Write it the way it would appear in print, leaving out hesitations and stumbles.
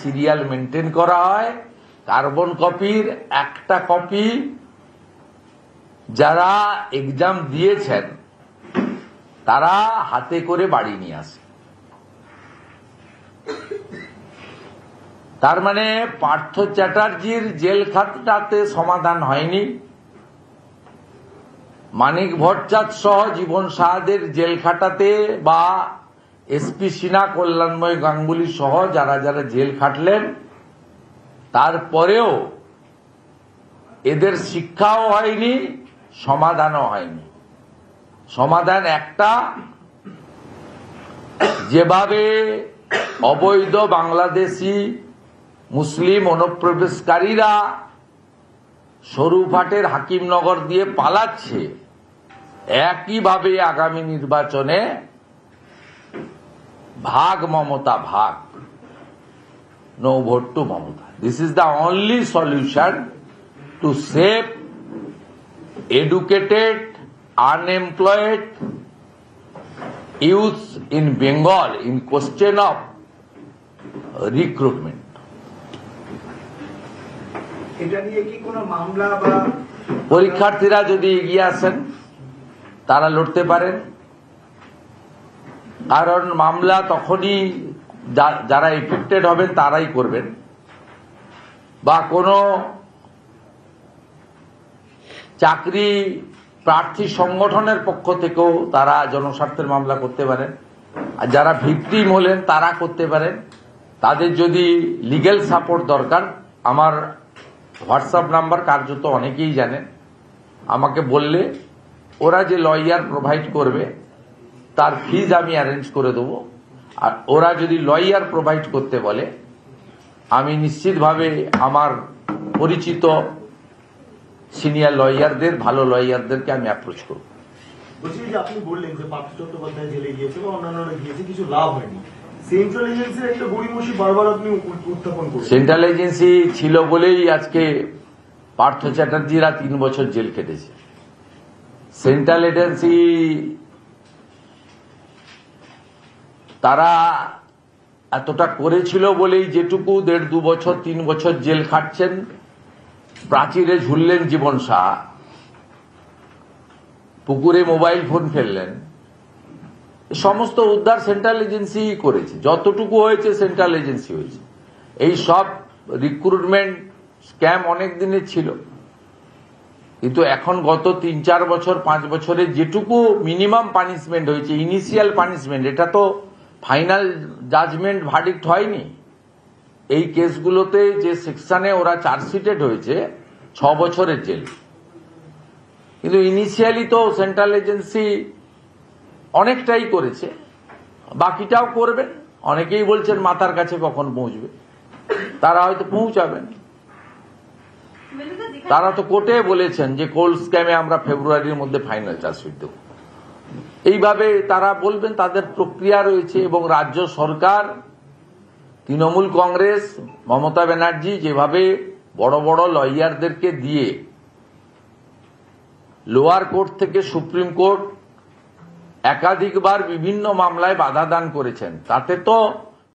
Serial maintain করা হয়, carbon কপির একটা কপি যারা এক্সাম দিয়েছেন তারা হাতে করে বাড়ি নিয়ে আসে। তার মানে পার্থ চ্যাটার্জির জেল খাতটাতে সমাধান হয়নি, মানিক ভট্টাচার্য সহ জীবন সাহাদের জেল খাটাতে বা এসপি সিনহা, কল্যাণময় গাঙ্গুলি সহ যারা যারা জেল খাটলেন তারপরেও এদের শিক্ষাও হয়নি, সমাধানও হয়নি। সমাধান একটা, যেভাবে অবৈধ বাংলাদেশি মুসলিম অনুপ্রবেশকারীরা সরুফাটের হাকিমনগর দিয়ে পালাচ্ছে, একইভাবে আগামী নির্বাচনে ভাগ মমতা ভাগ, no vote to Mamata. This is the only solution to save educated, unemployed youth in Bengal in question of recruitment. এটা নিয়ে কি কোনো মামলা বা পরীক্ষার্থীরা যদি এগিয়ে আসেন তারা লড়তে পারেন, কারণ মামলা তখনই যারা এফেক্টেড হবেন তারাই করবেন, বা কোনো চাকরি প্রার্থী সংগঠনের পক্ষ থেকেও তারা জনস্বার্থের মামলা করতে পারেন, আর যারা ভিকটিম হলেন তারা করতে পারেন। তাদের যদি লিগ্যাল সাপোর্ট দরকার, আমার হোয়াটসঅ্যাপ নাম্বার কার্যত অনেকেই জানেন, আমাকে বললে ওরা যে লয়ার প্রোভাইড করবে তার ফিজ আমি অ্যারেঞ্জ করে দেবো। আর ওরা যদি লয়ার প্রোভাইড করতে বলে আমি নিশ্চিতভাবে আমার পরিচিত সিনিয়র লয়ারদের, ভালো লয়ারদেরকে আমি অ্যাপ্রোচ করব। বলছি যে আপনি বললেন যে পার্থ চট্টোপাধ্যায় জেলে গিয়েছে বা অন্যান্যরা গিয়েছে, কিছু লাভ হয়নি। সেন্ট্রাল এজেন্সির একটা গড়িমসি বারবার আপনি উত্থাপন করছেন। সেন্ট্রাল এজেন্সি ছিল বলেই আজকে পার্থ চ্যাটার্জিরা 3 বছর জেল কেটেছে। সেন্ট্রাল এজেন্সি তারা এতটা করেছিল বলেই যেটুকু 1.5-2 বছর 3 বছর জেল খাটছেন। প্রাচীরে ঝুললেন জীবন সাহা, পুকুরে মোবাইল ফোন ফেললেন, সমস্ত উদ্ধার সেন্ট্রাল এজেন্সি করেছে। যতটুকু হয়েছে সেন্ট্রাল এজেন্সি হয়েছে। এই সব রিক্রুটমেন্ট স্ক্যাম অনেক দিনের ছিল, কিন্তু এখন গত 3-4 বছর 5 বছরে যেটুকু মিনিমাম পানিশমেন্ট হয়েছে, ইনিশিয়াল পানিশমেন্ট, এটা তো ফাইনাল জাজমেন্ট ভার্ডিক্ট হয়নি। এই কেসগুলোতে যে সেকশনে ওরা চার্জশিটেড হয়েছে 6 বছরের জেল, কিন্তু ইনিশিয়ালি তো সেন্ট্রাল এজেন্সি অনেকটাই করেছে, বাকিটাও করবেন। অনেকেই বলছেন মাথার কাছে কখন পৌঁছবে, তারা হয়তো পৌঁছাবেন। তারা তো কোর্টে বলেছেন যে কোল্ড স্ক্যামে আমরা ফেব্রুয়ারির মধ্যে ফাইনাল চার্জশিট দেব। এইভাবে তারা বলবেন, তাদের প্রক্রিয়া রয়েছে। এবং রাজ্য সরকার, তৃণমূল কংগ্রেস, মমতা ব্যানার্জি যেভাবে বড় বড় লয়ারদেরকে দিয়ে লোয়ার কোর্ট থেকে সুপ্রিম কোর্ট একাধিকবার বিভিন্ন মামলায় বাধা দান করেছেন, তাতে তো